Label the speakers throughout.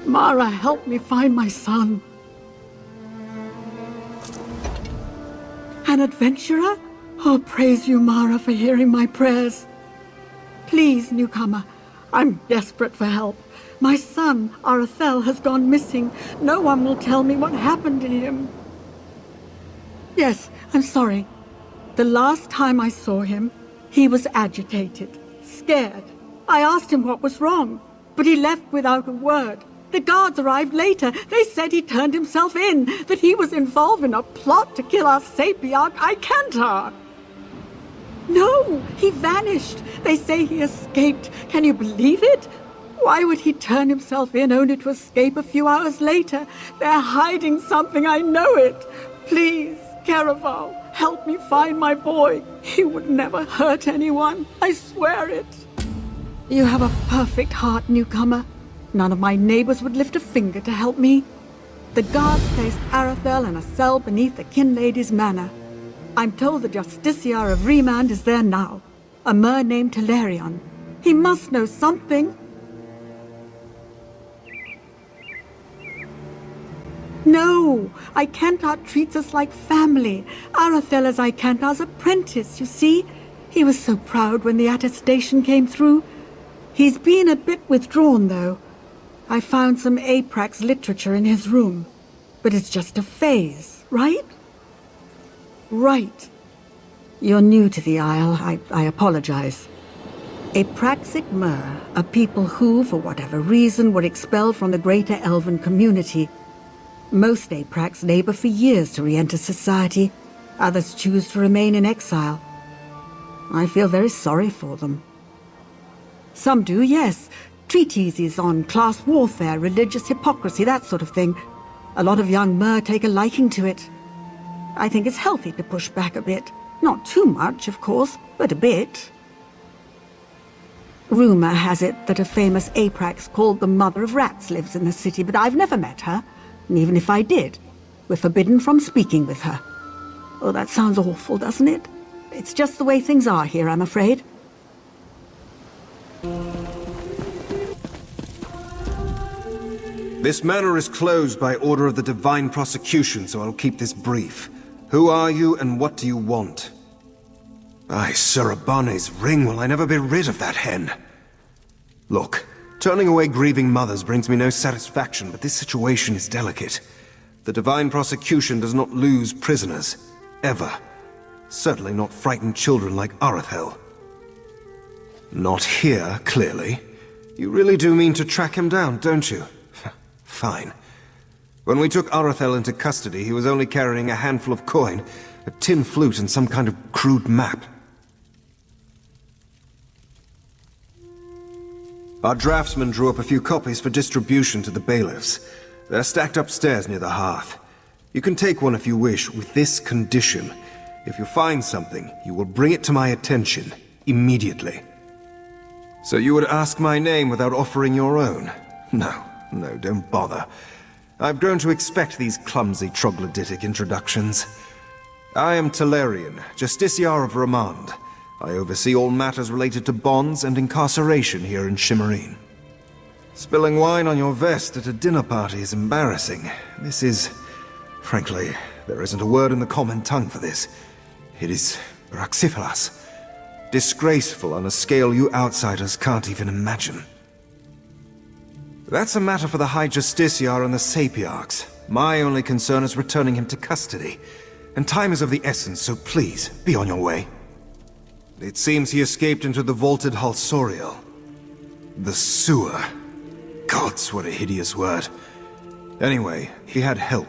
Speaker 1: Mara, help me find my son. An adventurer? Oh, praise you, Mara, for hearing my prayers. Please, newcomer, I'm desperate for help. My son, Arathel, has gone missing. No one will tell me what happened to him. Yes, I'm sorry. The last time I saw him, he was agitated, scared. I asked him what was wrong, but he left without a word. The guards arrived later. They said he turned himself in, that he was involved in a plot to kill our sapiarch, Icantar. No, he vanished. They say he escaped. Can you believe it? Why would he turn himself in only to escape a few hours later? They're hiding something, I know it. Please, Caraval, help me find my boy. He would never hurt anyone. I swear it. You have a perfect heart, newcomer. None of my neighbors would lift a finger to help me. The guards placed Arathel in a cell beneath the Kin Lady's manor. I'm told the Justiciar of Remand is there now. A mer named Telerion. He must know something. No, Icantar treats us like family. Arathel is Icantar's apprentice, you see? He was so proud when the attestation came through. He's been a bit withdrawn, though. I found some Aprax literature in his room. But it's just a phase, right? Right. You're new to the Isle. I apologize. Apraxic Mer, a people who, for whatever reason, were expelled from the greater Elven community. Most Aprax labor for years to re-enter society. Others choose to remain in exile. I feel very sorry for them. Some do, yes. Treatises on class warfare, religious hypocrisy, that sort of thing. A lot of young Mer take a liking to it. I think it's healthy to push back a bit. Not too much, of course, but a bit. Rumor has it that a famous Aprax called the Mother of Rats lives in the city, but I've never met her. And even if I did, we're forbidden from speaking with her. Oh, that sounds awful, doesn't it? It's just the way things are here, I'm afraid.
Speaker 2: This manor is closed by order of the Divine Prosecution, so I'll keep this brief. Who are you, and what do you want? By Surabane's ring, will I never be rid of that hen? Look, turning away grieving mothers brings me no satisfaction, but this situation is delicate. The Divine Prosecution does not lose prisoners. Ever. Certainly not frightened children like Arathel. Not here, clearly. You really do mean to track him down, don't you? Fine. When we took Arathel into custody, he was only carrying a handful of coin, a tin flute, and some kind of crude map. Our draftsman drew up a few copies for distribution to the bailiffs. They're stacked upstairs near the hearth. You can take one if you wish, with this condition. If you find something, you will bring it to my attention, immediately. So you would ask my name without offering your own? No, don't bother. I've grown to expect these clumsy troglodytic introductions. I am Telerion, Justiciar of Remand. I oversee all matters related to bonds and incarceration here in Shimmerine. Spilling wine on your vest at a dinner party is embarrassing. This is... frankly, there isn't a word in the common tongue for this. It is braxiferous. Disgraceful on a scale you outsiders can't even imagine. That's a matter for the High Justiciar and the Sapiarchs. My only concern is returning him to custody. And time is of the essence, so please, be on your way. It seems he escaped into the vaulted Halsoriel. The sewer. Gods, what a hideous word. Anyway, he had help.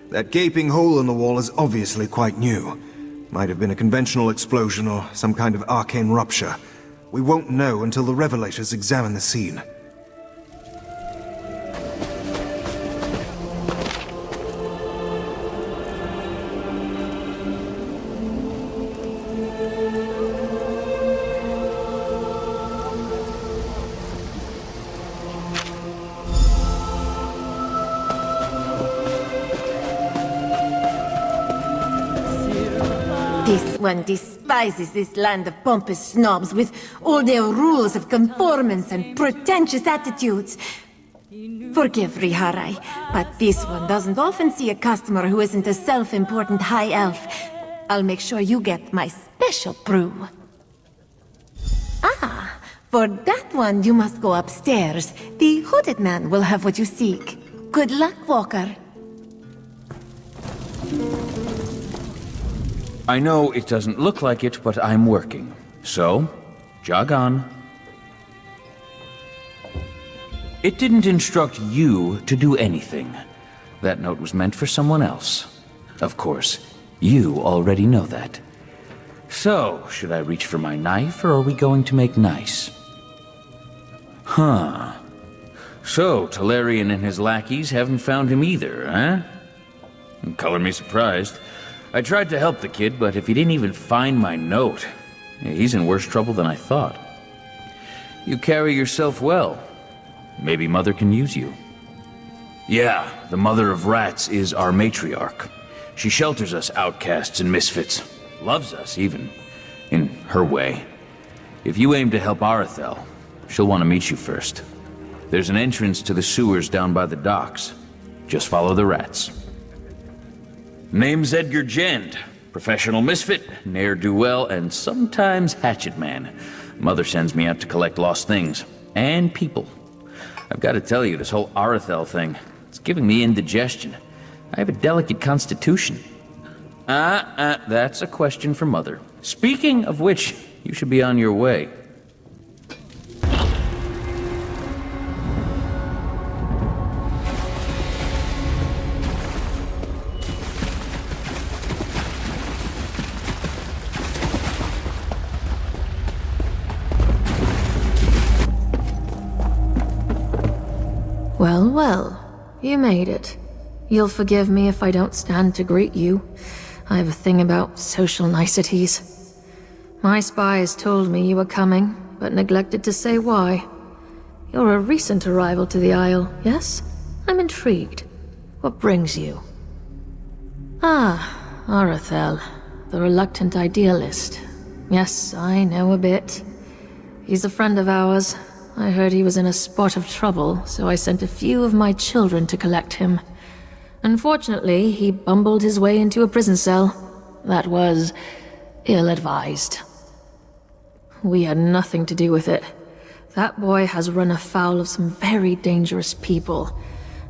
Speaker 2: That gaping hole in the wall is obviously quite new. Might have been a conventional explosion or some kind of arcane rupture. We won't know until the Revelators examine the scene.
Speaker 3: This one despises this land of pompous snobs with all their rules of conformance and pretentious attitudes. Forgive Riharai, but this one doesn't often see a customer who isn't a self-important high elf. I'll make sure you get my special brew. Ah, for that one you must go upstairs. The hooded man will have what you seek. Good luck, Walker.
Speaker 4: I know it doesn't look like it, but I'm working. So, jog on. It didn't instruct you to do anything. That note was meant for someone else. Of course, you already know that. So, should I reach for my knife, or are we going to make nice? Huh. So, Talarian and his lackeys haven't found him either, huh? Color me surprised. I tried to help the kid, but if he didn't even find my note, he's in worse trouble than I thought. You carry yourself well. Maybe Mother can use you. Yeah, the Mother of Rats is our matriarch. She shelters us outcasts and misfits. Loves us, even. In her way. If you aim to help Arathel, she'll want to meet you first. There's an entrance to the sewers down by the docks. Just follow the rats. Name's Edgar Jend. Professional misfit, ne'er-do-well, and sometimes hatchet man. Mother sends me out to collect lost things. And people. I've got to tell you, this whole Arathel thing, it's giving me indigestion. I have a delicate constitution. That's a question for Mother. Speaking of which, you should be on your way.
Speaker 5: Well, well, you made it. You'll forgive me if I don't stand to greet you. I have a thing about social niceties. My spies told me you were coming, but neglected to say why. You're a recent arrival to the Isle, yes? I'm intrigued. What brings you? Ah, Arathel, the reluctant idealist. Yes, I know a bit. He's a friend of ours. I heard he was in a spot of trouble, so I sent a few of my children to collect him. Unfortunately, he bumbled his way into a prison cell. That was ill-advised. We had nothing to do with it. That boy has run afoul of some very dangerous people,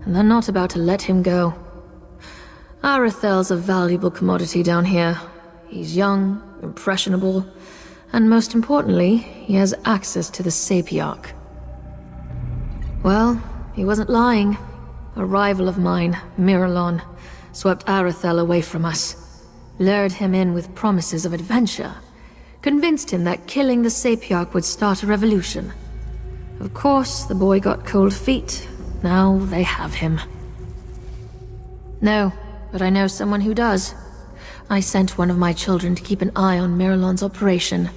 Speaker 5: and they're not about to let him go. Arathel's a valuable commodity down here. He's young, impressionable, and most importantly, he has access to the Sapiarch. Well, he wasn't lying. A rival of mine, Miralon, swept Arathel away from us, lured him in with promises of adventure, convinced him that killing the Sapiarch would start a revolution. Of course, the boy got cold feet. Now they have him. No, but I know someone who does. I sent one of my children to keep an eye on Miralon's operation,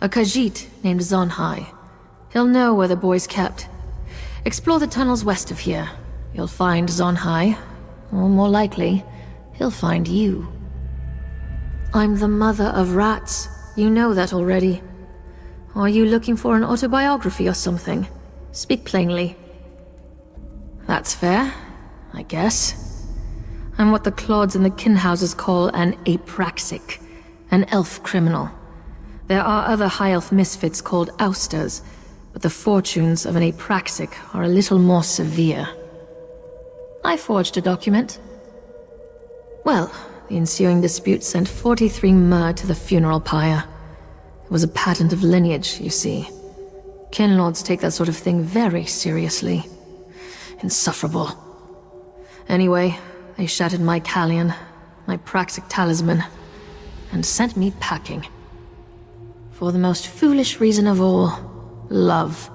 Speaker 5: a Khajiit named Zonhai. He'll know where the boy's kept. Explore the tunnels west of here. You'll find Zonhai, or more likely, he'll find you. I'm the mother of rats. You know that already. Are you looking for an autobiography or something? Speak plainly. That's fair, I guess. I'm what the Clods and the Kinhouses call an apraxic, an elf criminal. There are other high elf misfits called ousters, but the fortunes of an apraxic are a little more severe. I forged a document. Well, the ensuing dispute sent 43 mer to the funeral pyre. It was a patent of lineage, you see. Kinlords take that sort of thing very seriously. Insufferable. Anyway, they shattered my Callion, my praxic talisman, and sent me packing. For the most foolish reason of all, love.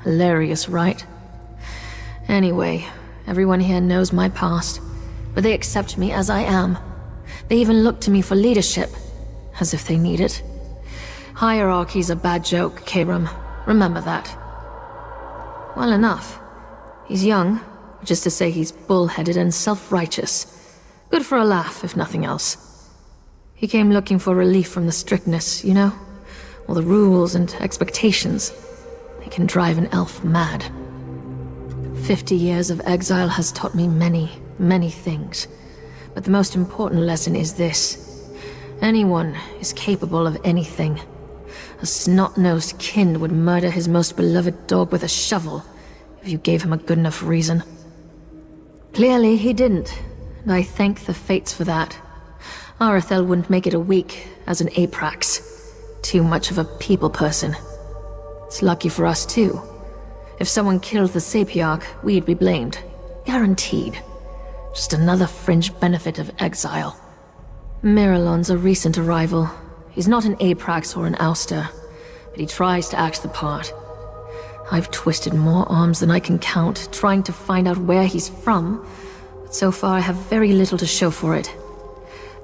Speaker 5: Hilarious, right? Anyway, everyone here knows my past, but they accept me as I am. They even look to me for leadership, as if they need it. Hierarchy's a bad joke, Karam. Remember that. Well enough. He's young, which is to say he's bullheaded and self-righteous. Good for a laugh, if nothing else. He came looking for relief from the strictness, you know? All the rules and expectations. They can drive an elf mad. 50 years of exile has taught me many, many things. But the most important lesson is this. Anyone is capable of anything. A snot-nosed kin would murder his most beloved dog with a shovel if you gave him a good enough reason. Clearly, he didn't, and I thank the fates for that. Arathel wouldn't make it a week as an Aprax. Too much of a people person. It's lucky for us, too. If someone killed the Sapiarch, we'd be blamed. Guaranteed. Just another fringe benefit of exile. Miralon's a recent arrival. He's not an Aprax or an ouster, but he tries to act the part. I've twisted more arms than I can count, trying to find out where he's from, but so far I have very little to show for it.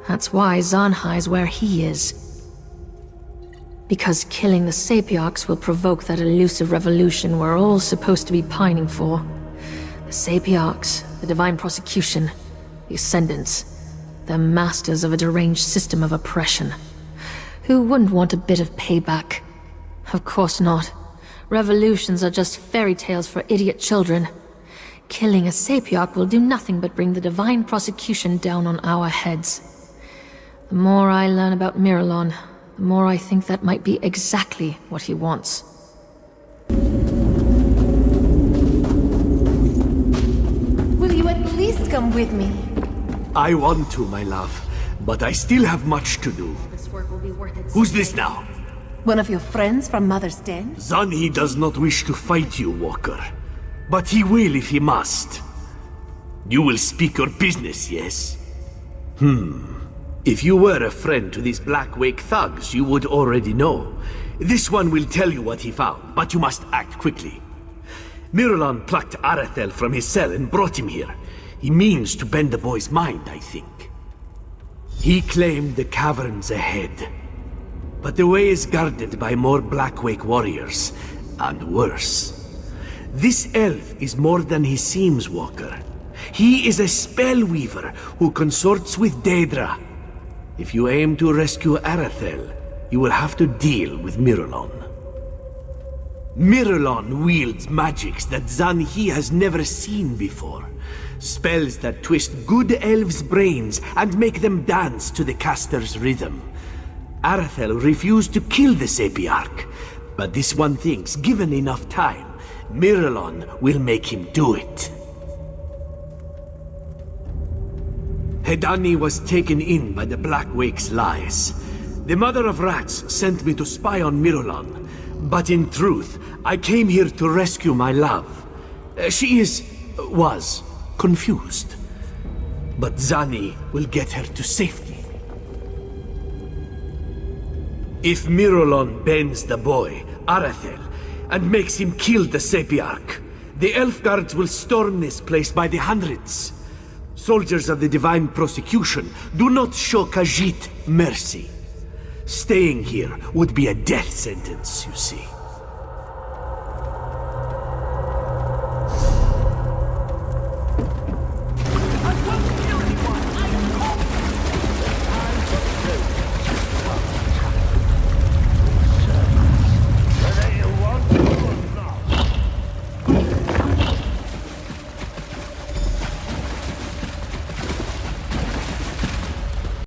Speaker 5: That's why Zanhai's where he is. Because killing the Sapiarchs will provoke that elusive revolution we're all supposed to be pining for. The Sapiarchs, the Divine Prosecution, the Ascendants. They're masters of a deranged system of oppression. Who wouldn't want a bit of payback? Of course not. Revolutions are just fairy tales for idiot children. Killing a Sapiarch will do nothing but bring the Divine Prosecution down on our heads. The more I learn about Miralon, the more I think that might be exactly what he wants.
Speaker 3: Will you at least come with me?
Speaker 6: I want to, my love, but I still have much to do.
Speaker 5: This work will be worth it.
Speaker 6: Who's this now?
Speaker 3: One of your friends from Mother's Den?
Speaker 6: Zanhi does not wish to fight you, Walker. But he will if he must. You will speak your business, yes? If you were a friend to these Black Wake thugs, you would already know. This one will tell you what he found, but you must act quickly. Miralon plucked Arathel from his cell and brought him here. He means to bend the boy's mind, I think. He claimed the caverns ahead. But the way is guarded by more Blackwake warriors, and worse. This elf is more than he seems, Walker. He is a spellweaver who consorts with Daedra. If you aim to rescue Arathel, you will have to deal with Miralon. Miralon wields magics that Zanhi has never seen before. Spells that twist good elves' brains and make them dance to the caster's rhythm. Arathel refused to kill the Sapiarch, but this one thinks, given enough time, Miralon will make him do it. Hedani was taken in by the Blackwake's lies. The Mother of Rats sent me to spy on Miralon, but in truth, I came here to rescue my love. She was confused. But Zanhi will get her to safety. If Miralon bends the boy, Arathel, and makes him kill the Sapiarch, the elf guards will storm this place by the hundreds. Soldiers of the Divine Prosecution do not show Khajiit mercy. Staying here would be a death sentence, you see.